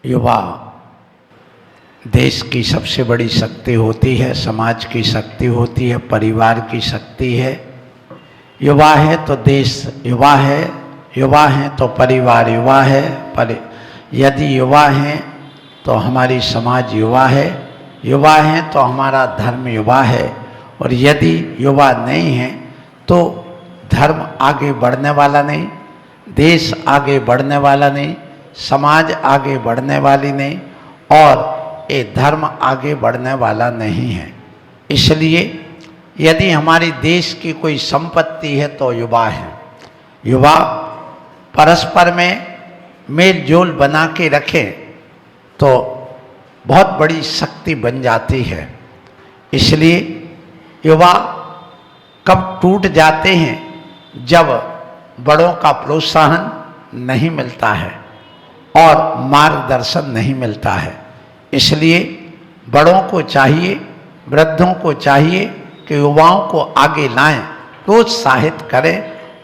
युवा देश की सबसे बड़ी शक्ति होती है, समाज की शक्ति होती है, परिवार की शक्ति है। युवा है तो देश युवा है, युवा हैं तो परिवार युवा है, पर यदि युवा हैं तो हमारी समाज युवा है, युवा हैं तो हमारा धर्म युवा है, और यदि युवा नहीं है तो धर्म आगे बढ़ने वाला नहीं, देश आगे बढ़ने वाला नहीं, समाज आगे बढ़ने वाली नहीं, और ये धर्म आगे बढ़ने वाला नहीं है। इसलिए यदि हमारे देश की कोई संपत्ति है तो युवा है। युवा परस्पर में मेल जोल बना के रखें तो बहुत बड़ी शक्ति बन जाती है। इसलिए युवा कब टूट जाते हैं, जब बड़ों का प्रोत्साहन नहीं मिलता है और मार्गदर्शन नहीं मिलता है। इसलिए बड़ों को चाहिए, वृद्धों को चाहिए कि युवाओं को आगे लाएं, प्रोत्साहित करें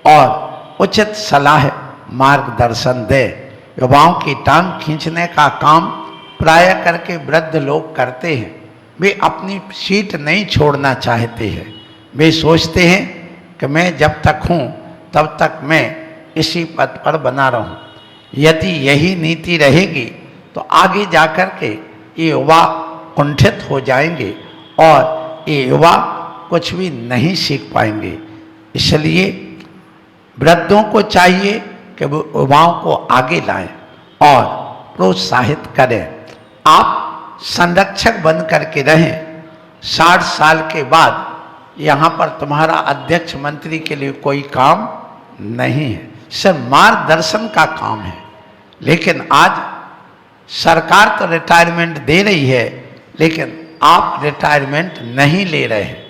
और उचित सलाह मार्गदर्शन दें। युवाओं की टांग खींचने का काम प्राय करके वृद्ध लोग करते हैं। वे अपनी सीट नहीं छोड़ना चाहते हैं। वे सोचते हैं कि मैं जब तक हूँ तब तक मैं इसी पद पर बना रहूँ। यदि यही नीति रहेगी तो आगे जाकर के ये युवा कुंठित हो जाएंगे और ये युवा कुछ भी नहीं सीख पाएंगे। इसलिए वृद्धों को चाहिए कि वो युवाओं को आगे लाएं और प्रोत्साहित करें। आप संरक्षक बन करके रहें। 60 साल के बाद यहाँ पर तुम्हारा अध्यक्ष मंत्री के लिए कोई काम नहीं है, सिर्फ मार्गदर्शन का काम है। लेकिन आज सरकार तो रिटायरमेंट दे रही है, लेकिन आप रिटायरमेंट नहीं ले रहे हैं।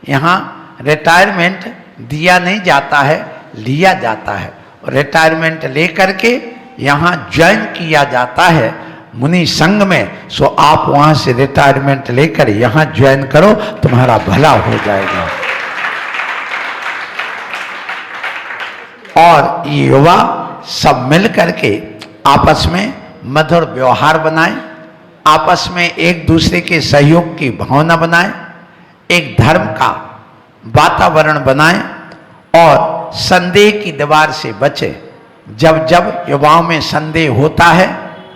यहाँ रिटायरमेंट दिया नहीं जाता है, लिया जाता है। और रिटायरमेंट लेकर के यहाँ ज्वाइन किया जाता है मुनि संघ में। सो आप वहाँ से रिटायरमेंट लेकर यहाँ ज्वाइन करो, तुम्हारा भला हो जाएगा। और ये युवा सब मिल करके आपस में मधुर व्यवहार बनाएं, आपस में एक दूसरे के सहयोग की भावना बनाएं, एक धर्म का वातावरण बनाएं और संदेह की दीवार से बचें। जब जब युवाओं में संदेह होता है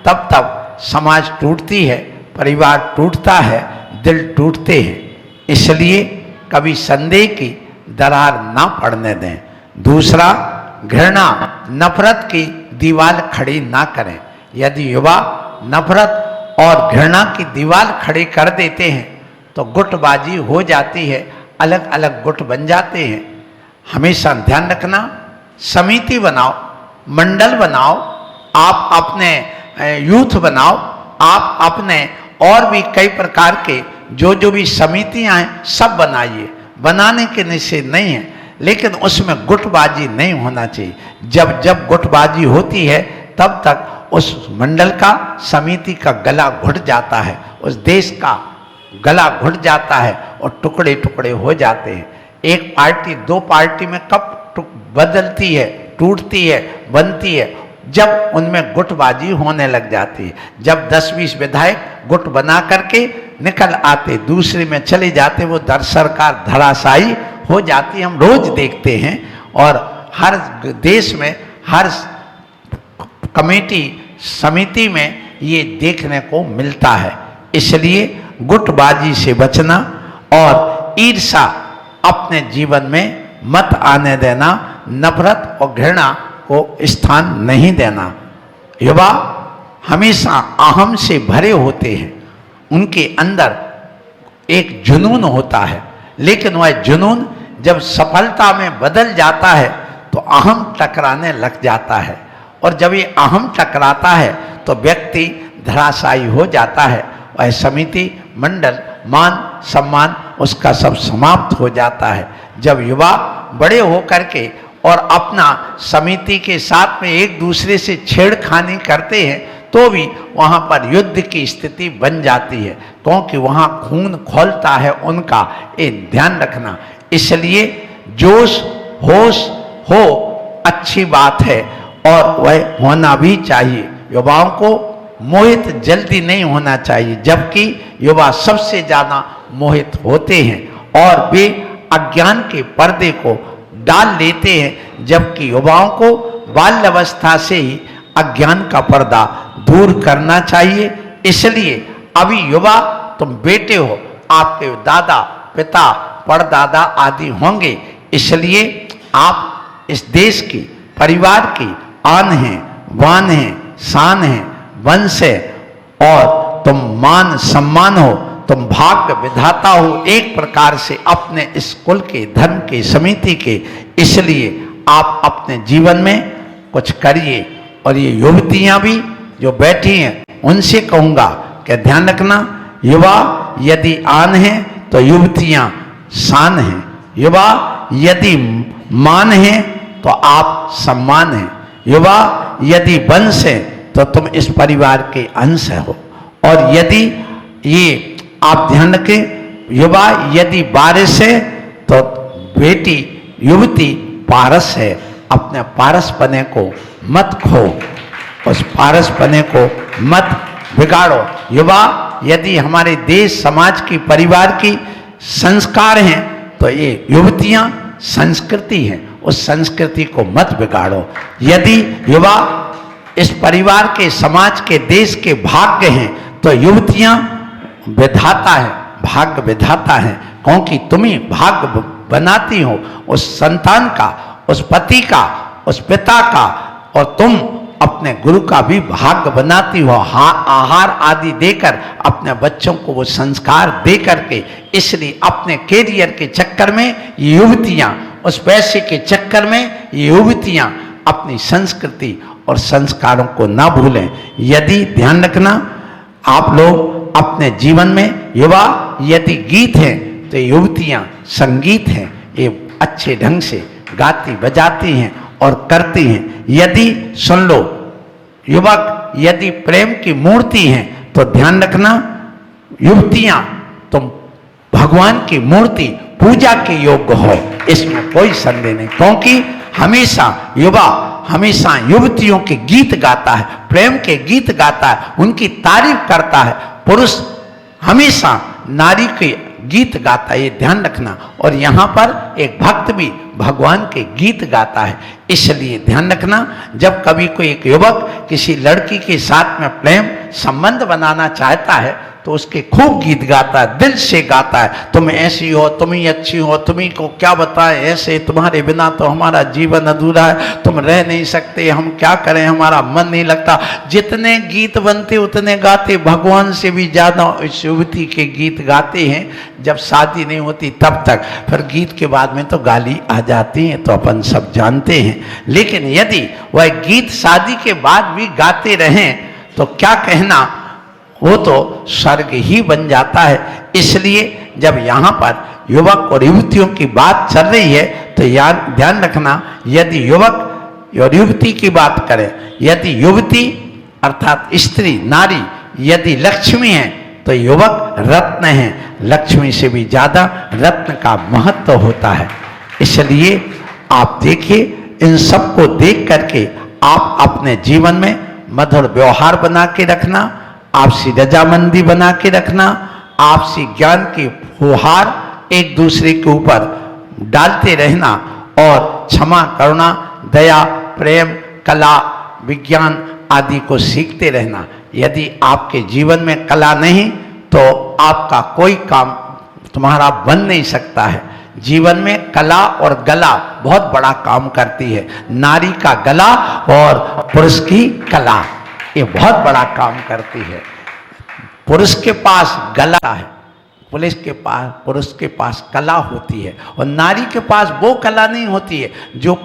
तब तब समाज टूटती है, परिवार टूटता है, दिल टूटते हैं। इसलिए कभी संदेह की दरार ना पड़ने दें। दूसरा, घृणा नफरत की दीवार खड़ी ना करें। यदि युवा नफरत और घृणा की दीवार खड़ी कर देते हैं तो गुटबाजी हो जाती है, अलग अलग गुट बन जाते हैं। हमेशा ध्यान रखना, समिति बनाओ, मंडल बनाओ, आप अपने यूथ बनाओ, आप अपने और भी कई प्रकार के जो भी समितियां हैं सब बनाइए। बनाने के निषेध नहीं है, लेकिन उसमें गुटबाजी नहीं होना चाहिए। जब जब गुटबाजी होती है तब तक उस मंडल का, समिति का गला घुट जाता है, उस देश का गला घुट जाता है और टुकड़े टुकड़े हो जाते हैं। एक पार्टी दो पार्टी में कब बदलती है, टूटती है, बनती है, जब उनमें गुटबाजी होने लग जाती है। जब 10-20 विधायक गुट बना करके निकल आते, दूसरे में चले जाते, वो सरकार धराशायी हो जाती, हम रोज देखते हैं। और हर देश में, हर कमेटी समिति में ये देखने को मिलता है। इसलिए गुटबाजी से बचना और ईर्ष्या अपने जीवन में मत आने देना, नफरत और घृणा को स्थान नहीं देना। युवा हमेशा अहम से भरे होते हैं, उनके अंदर एक जुनून होता है, लेकिन वह जुनून जब सफलता में बदल जाता है तो अहम टकराने लग जाता है। और जब ये अहम टकराता है तो व्यक्ति धराशायी हो जाता है। वह समिति, मंडल, मान सम्मान उसका सब समाप्त हो जाता है। जब युवा बड़े होकर के और अपना समिति के साथ में एक दूसरे से छेड़खानी करते हैं तो भी वहाँ पर युद्ध की स्थिति बन जाती है, क्योंकि वहाँ खून खौलता है उनका। ये ध्यान रखना। इसलिए जोश होश हो अच्छी बात है और वह होना भी चाहिए। युवाओं को मोहित जल्दी नहीं होना चाहिए, जबकि युवा सबसे ज्यादा मोहित होते हैं और वे अज्ञान के पर्दे को डाल लेते हैं, जबकि युवाओं को बाल्यावस्था से ही अज्ञान का पर्दा दूर करना चाहिए। इसलिए अभी युवा तुम बेटे हो, आपके दादा पिता परदादा आदि होंगे, इसलिए आप इस देश की परिवार की आन हैं, वान हैं, शान हैं, वंश है और तुम मान सम्मान हो, तुम भाग्य विधाता हो एक प्रकार से अपने इस कुल के, धर्म के, समिति के। इसलिए आप अपने जीवन में कुछ करिए। और ये युवतियां भी जो बैठी हैं उनसे कहूंगा कि ध्यान रखना, युवा यदि आन है तो युवतियां शान हैं, युवा यदि मान है तो आप सम्मान हैं, युवा यदि वंश है तो तुम इस परिवार के अंश हो। और यदि ये आप ध्यान रखें, युवा यदि वारिस है तो बेटी युवती पारस है। अपने पारस पने को मत खो, उस पारस पने को मत बिगाड़ो। युवा यदि हमारे देश समाज की परिवार की संस्कार हैं तो ये युवतियां संस्कृति हैं, उस संस्कृति को मत बिगाड़ो। यदि युवा इस परिवार के, समाज के, देश के भाग्य हैं तो युवतियां विधाता है, भाग्य विधाता है, क्योंकि तुम ही भाग्य बनाती हो उस संतान का, उस पति का, उस पिता का, और तुम अपने गुरु का भी भाग्य बनाती हो, आहार आदि देकर अपने बच्चों को वो संस्कार दे करके। इसलिए अपने कैरियर के चक्कर में ये युवतियां, उस पैसे के चक्कर में ये युवतियां अपनी संस्कृति और संस्कारों को ना भूलें। यदि ध्यान रखना, आप लोग अपने जीवन में, युवा यदि गीत हैं तो युवतियां संगीत हैं, ये अच्छे ढंग से गाती बजाती हैं और करती हैं। यदि सुन लो, युवक यदि प्रेम की मूर्ति हैं तो ध्यान रखना, युवतियां तुम भगवान की मूर्ति, पूजा के योग्य हो, इसमें कोई संदेह नहीं। क्योंकि हमेशा युवा हमेशा युवतियों के गीत गाता है, प्रेम के गीत गाता है, उनकी तारीफ करता है। पुरुष हमेशा नारी के गीत गाता है, ये ध्यान रखना। और यहाँ पर एक भक्त भी भगवान के गीत गाता है। इसलिए ध्यान रखना, जब कभी कोई एक युवक किसी लड़की के साथ में प्रेम संबंध बनाना चाहता है तो उसके खूब गीत गाता है, दिल से गाता है, तुम ऐसी हो, तुम ही अच्छी हो, तुम्ही को क्या बताएं, ऐसे तुम्हारे बिना तो हमारा जीवन अधूरा है, तुम रह नहीं सकते, हम क्या करें, हमारा मन नहीं लगता। जितने गीत बनते उतने गाते, भगवान से भी ज़्यादा इस युवती के गीत गाते हैं। जब शादी नहीं होती तब तक, फिर गीत के बाद में तो गाली आ जाती है, तो अपन सब जानते हैं। लेकिन यदि वह गीत शादी के बाद भी गाते रहें तो क्या कहना, वो तो स्वर्ग ही बन जाता है। इसलिए जब यहाँ पर युवक और युवतियों की बात चल रही है तो याद ध्यान रखना, यदि युवक और युवती की बात करें, यदि युवती अर्थात स्त्री, नारी यदि लक्ष्मी है तो युवक रत्न है। लक्ष्मी से भी ज़्यादा रत्न का महत्व होता है। इसलिए आप देखिए, इन सब को देख करके आप अपने जीवन में मधुर व्यवहार बना के रखना, आपसी रजामंदी बना के रखना, आपसी ज्ञान की फुहार एक दूसरे के ऊपर डालते रहना और क्षमा, करुणा, दया, प्रेम, कला, विज्ञान आदि को सीखते रहना। यदि आपके जीवन में कला नहीं तो आपका कोई काम तुम्हारा बन नहीं सकता है। जीवन में कला और गला बहुत बड़ा काम करती है। नारी का गला और पुरुष की कला, ये बहुत बड़ा काम करती है। पुरुष के पास गला है, पुरुष के पास कला होती है, और नारी के पास वो कला नहीं होती है जो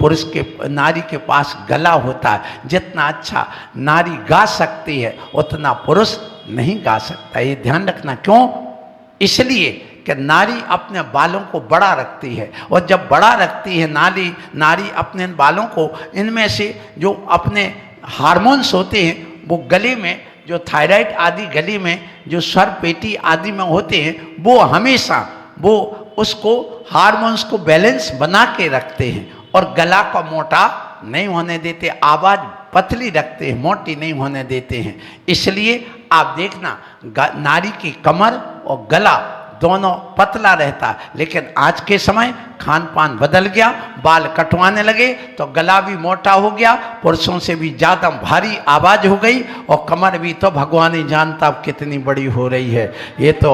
नारी के पास गला होता है। जितना अच्छा नारी गा सकती है उतना पुरुष नहीं गा सकता, ये ध्यान रखना। क्यों? इसलिए कि नारी अपने बालों को बड़ा रखती है, और जब बड़ा रखती है नारी अपने बालों को, इनमें से जो अपने हार्मोन्स होते हैं वो गले में, जो थायराइड आदि गले में, जो स्वर पेटी आदि में होते हैं, वो हमेशा वो उसको हार्मोन्स को बैलेंस बना के रखते हैं और गला को मोटा नहीं होने देते, आवाज़ पतली रखते हैं, मोटी नहीं होने देते हैं। इसलिए आप देखना नारी की कमर और गला दोनों पतला रहता है, लेकिन आज के समय खान पान बदल गया, बाल कटवाने लगे तो गला भी मोटा हो गया, पुरुषों से भी ज़्यादा भारी आवाज़ हो गई, और कमर भी तो भगवान ही जानता अब कितनी बड़ी हो रही है। ये तो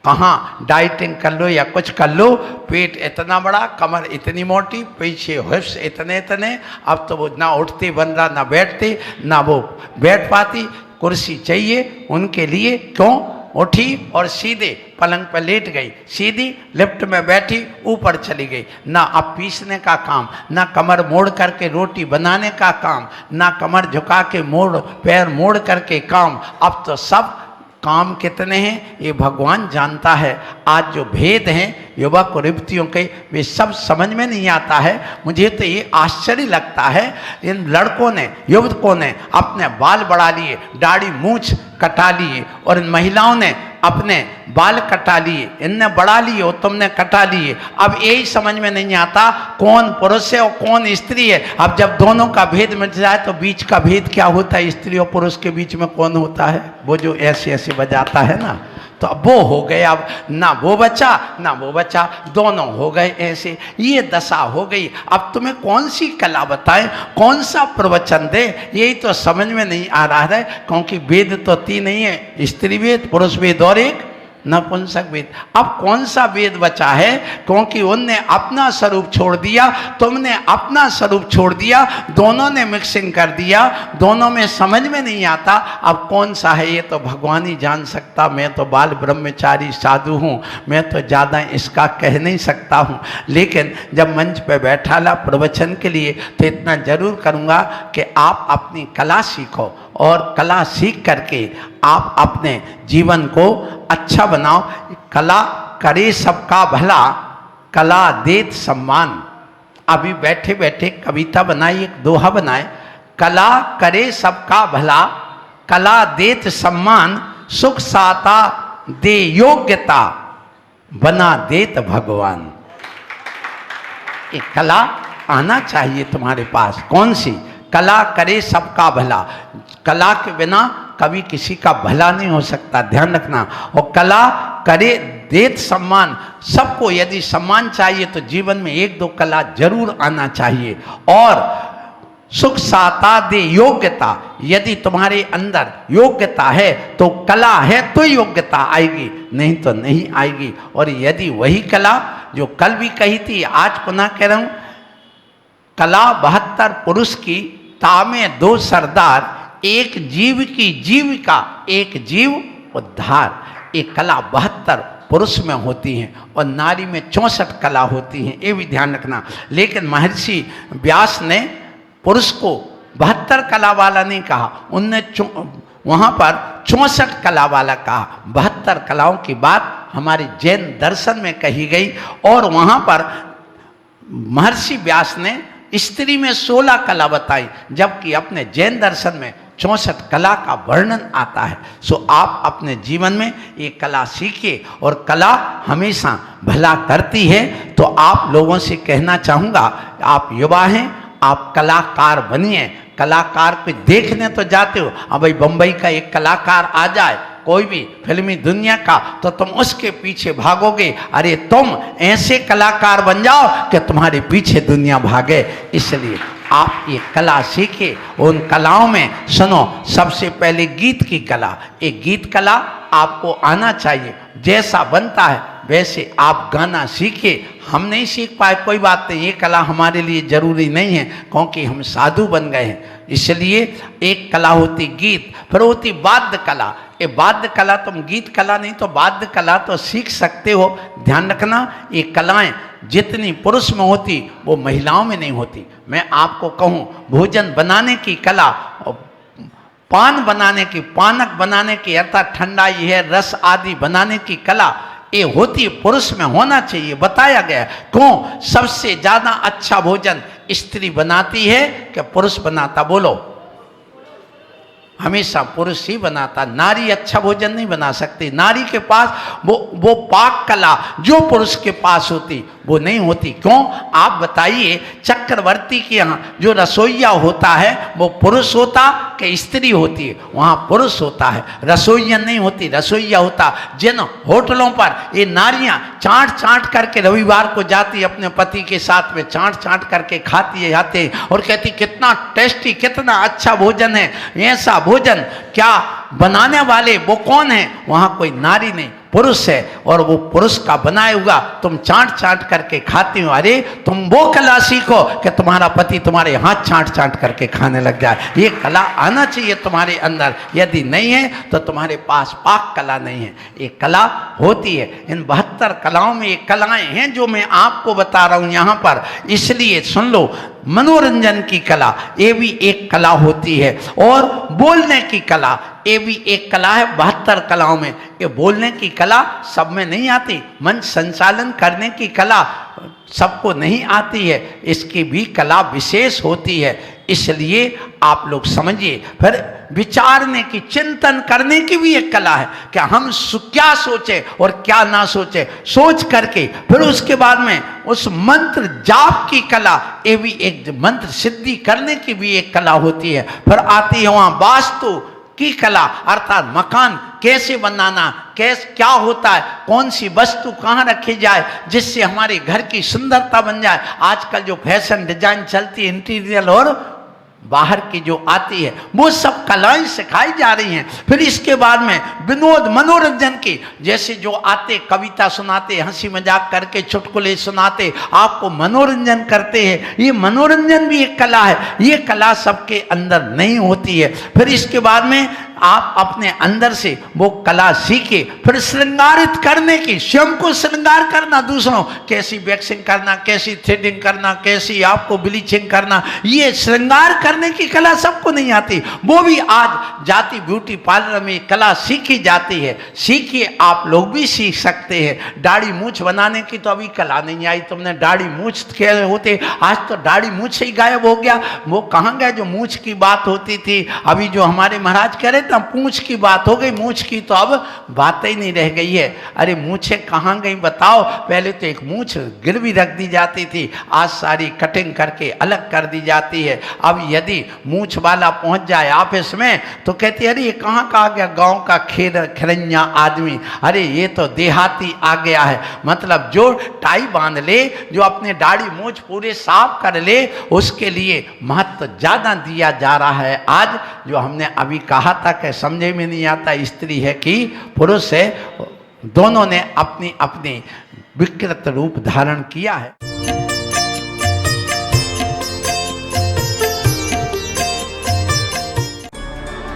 कहाँ डाइटिंग कर लो या कुछ कर लो, पेट इतना बड़ा, कमर इतनी मोटी, पीछे हिप्स इतने इतने, अब तो वो ना उठते बन रहा, ना बैठते, ना वो बैठ पाती, कुर्सी चाहिए उनके लिए। क्यों? उठी और सीधे पलंग पर लेट गई, सीधी लिफ्ट में बैठी ऊपर चली गई। ना अब पीसने का काम, ना कमर मोड़ करके रोटी बनाने का काम, ना कमर झुका के पैर मोड़ करके काम। अब तो सब काम कितने हैं ये भगवान जानता है। आज जो भेद हैं युवक और युवतियों के, वे सब समझ में नहीं आता है। मुझे तो ये आश्चर्य लगता है, इन लड़कों ने, युवकों ने अपने बाल बढ़ा लिए, दाढ़ी मूछ कटा लिए, और इन महिलाओं ने अपने बाल कटा लिए, इनने बढ़ा लिए और तुमने कटा लिए। अब यही समझ में नहीं आता कौन पुरुष है और कौन स्त्री है। अब जब दोनों का भेद मिट जाए तो बीच का भेद क्या होता है? स्त्री और पुरुष के बीच में कौन होता है? वो जो ऐसे ऐसे बजाता है ना, तो अब वो हो गए, अब ना वो बचा ना वो बचा, दोनों हो गए ऐसे, ये दशा हो गई। अब तुम्हें कौन सी कला बताएं, कौन सा प्रवचन दे, यही तो समझ में नहीं आ रहा है। क्योंकि वेद तो तीन नहीं है, स्त्री वेद, पुरुष वेद और एक नपुंसक वेद। अब कौन सा वेद बचा है? क्योंकि उनने अपना स्वरूप छोड़ दिया, तुमने अपना स्वरूप छोड़ दिया, दोनों ने मिक्सिंग कर दिया, दोनों में समझ में नहीं आता अब कौन सा है। ये तो भगवान ही जान सकता। मैं तो बाल ब्रह्मचारी साधु हूँ, मैं तो ज़्यादा इसका कह नहीं सकता हूँ। लेकिन जब मंच पे बैठा ला प्रवचन के लिए तो इतना जरूर करूँगा कि आप अपनी कला सीखो, और कला सीख करके आप अपने जीवन को अच्छा बनाओ। कला करे सबका भला, कला देत सम्मान। अभी बैठे बैठे कविता बनाई, एक दोहा बनाए, कला करे सबका भला, कला देत सम्मान, सुख साता दे योग्यता, बना देत भगवान। एक कला आना चाहिए तुम्हारे पास। कौन सी? कला करे सबका भला। कला के बिना कभी किसी का भला नहीं हो सकता, ध्यान रखना। और कला करे देत सम्मान, सबको यदि सम्मान चाहिए तो जीवन में एक दो कला जरूर आना चाहिए। और सुख साता दे योग्यता, यदि तुम्हारे अंदर योग्यता है तो कला है तो योग्यता आएगी, नहीं तो नहीं आएगी। और यदि वही कला जो कल भी कही थी, आज पुनः कह रहा हूं, कला 72 पुरुष की, तामे 2 सरदार, एक जीव की जीविका, एक जीव उद्धार। एक कला 72 पुरुष में होती हैं और नारी में 64 कला होती हैं, ये भी ध्यान रखना। लेकिन महर्षि व्यास ने पुरुष को 72 कला वाला नहीं कहा, उनने वहाँ पर 64 कला वाला कहा। 72 कलाओं की बात हमारे जैन दर्शन में कही गई, और वहाँ पर महर्षि व्यास ने स्त्री में 16 कला बताई, जबकि अपने जैन दर्शन में 64 कला का वर्णन आता है। सो आप अपने जीवन में ये कला सीखिए, और कला हमेशा भला करती है। तो आप लोगों से कहना चाहूँगा, आप युवा हैं, आप कलाकार बनिए। कलाकार को देखने तो जाते हो, अब भाई बम्बई का एक कलाकार आ जाए, कोई भी फिल्मी दुनिया का, तो तुम उसके पीछे भागोगे। अरे तुम ऐसे कलाकार बन जाओ कि तुम्हारे पीछे दुनिया भागे। इसलिए आप ये कला सीखे। उन कलाओं में सुनो, सबसे पहले गीत की कला, एक गीत कला आपको आना चाहिए। जैसा बनता है वैसे आप गाना सीखिए। हम नहीं सीख पाए, कोई बात नहीं, ये कला हमारे लिए जरूरी नहीं है, क्योंकि हम साधु बन गए हैं। इसलिए एक कला होती गीत, फिर होती वाद्य कला। ये वाद्य कला, तुम गीत कला नहीं तो वाद्य कला तो सीख सकते हो। ध्यान रखना, ये कलाएं जितनी पुरुष में होती वो महिलाओं में नहीं होती। मैं आपको कहूँ, भोजन बनाने की कला, पान बनाने की, पानक बनाने की, अर्थात ठंडा है, रस आदि बनाने की कला, ये होती पुरुष में होना चाहिए, बताया गया। क्यों? सबसे ज्यादा अच्छा भोजन स्त्री बनाती है कि पुरुष बनाता? बोलो। हमेशा पुरुष ही बनाता, नारी अच्छा भोजन नहीं बना सकती। नारी के पास वो पाक कला जो पुरुष के पास होती वो नहीं होती। क्यों? आप बताइए, चक्रवर्ती के यहाँ जो रसोइया होता है वो पुरुष होता कि स्त्री होती है? वहाँ पुरुष होता है, रसोइया नहीं होती, रसोइया होता। जिन होटलों पर ये नारियाँ चाट चाट करके रविवार को जाती अपने पति के साथ में, चाट चाट करके खाती जाते और कहती कितना टेस्टी, कितना अच्छा भोजन है। ऐसा भोजन क्या बनाने वाले वो कौन है? वहाँ कोई नारी नहीं, पुरुष है, और वो पुरुष का बनाया हुआ तुम चाट चाट करके खाती हो। अरे तुम वो कला सीखो कि तुम्हारा पति तुम्हारे हाथ चाट चाट करके खाने लग जाए। ये कला आना चाहिए तुम्हारे अंदर। यदि नहीं है तो तुम्हारे पास पाक कला नहीं है। ये कला होती है। इन 72 कलाओं में ये कलाएं हैं जो मैं आपको बता रहा हूं यहाँ पर, इसलिए सुन लो। मनोरंजन की कला ये भी एक कला होती है, और बोलने की कला ये भी एक कला है। 72 कलाओं में ये बोलने की कला सब में नहीं आती। मंच संचालन करने की कला सबको नहीं आती है, इसकी भी कला विशेष होती है। इसलिए आप लोग समझिए। फिर विचारने की, चिंतन करने की भी एक कला है कि हम क्या सोचे और क्या ना सोचे, सोच करके फिर उसके बाद में उस मंत्र जाप की कला, ये भी एक मंत्र सिद्धि करने की भी एक कला होती है। फिर आती है वहाँ वास्तु की कला, अर्थात मकान कैसे बनाना, क्या होता है, कौन सी वस्तु कहाँ रखी जाए जिससे हमारे घर की सुंदरता बन जाए। आजकल जो फैशन डिजाइन चलती है, इंटीरियर और बाहर की जो आती है, वो सब कलाएं सिखाई जा रही हैं। फिर इसके बाद में विनोद मनोरंजन की, जैसे जो आते कविता सुनाते, हंसी मजाक करके चुटकुले सुनाते, आपको मनोरंजन करते हैं। ये मनोरंजन भी एक कला है। ये कला सबके अंदर नहीं होती है। फिर इसके बाद में आप अपने अंदर से वो कला सीखे। फिर श्रृंगारित करने की, स्वयं को श्रृंगार करना, दूसरों कैसी वैक्सिंग करना, कैसी थ्रेडिंग करना, कैसी आपको ब्लीचिंग करना, ये श्रृंगार करने की कला सबको नहीं आती। वो भी आज जाति ब्यूटी पार्लर में कला सीखी जाती है। सीखिए, आप लोग भी सीख सकते हैं। दाढ़ी मूछ बनाने की तो अभी कला नहीं आई। तुमने दाढ़ी मूछ के होते, आज तो दाढ़ी मूछ ही गायब हो गया। वो कहाँ गए जो मूछ की बात होती थी? अभी जो हमारे महाराज कह रहे थे पूंछ की बात हो गई, मूछ की तो अब बात ही नहीं रह गई है। अरे मूछे कहाँ गई बताओ? पहले तो एक मूछ गिरवी रख दी जाती थी, आज सारी कटिंग करके अलग कर दी जाती है। अब यदि मूछ वाला पहुंच जाए ऑफिस में तो कहती है अरे ये कहाँ का आ गया, गांव का खिरैया आदमी, अरे ये तो देहाती आ गया है। मतलब जो टाई बांध ले, जो अपने दाढ़ी मूछ पूरे साफ कर ले, उसके लिए महत्व ज्यादा दिया जा रहा है। आज जो हमने अभी कहा था कि समझे में नहीं आता स्त्री है कि पुरुष है, दोनों ने अपनी अपनी विकृत रूप धारण किया है।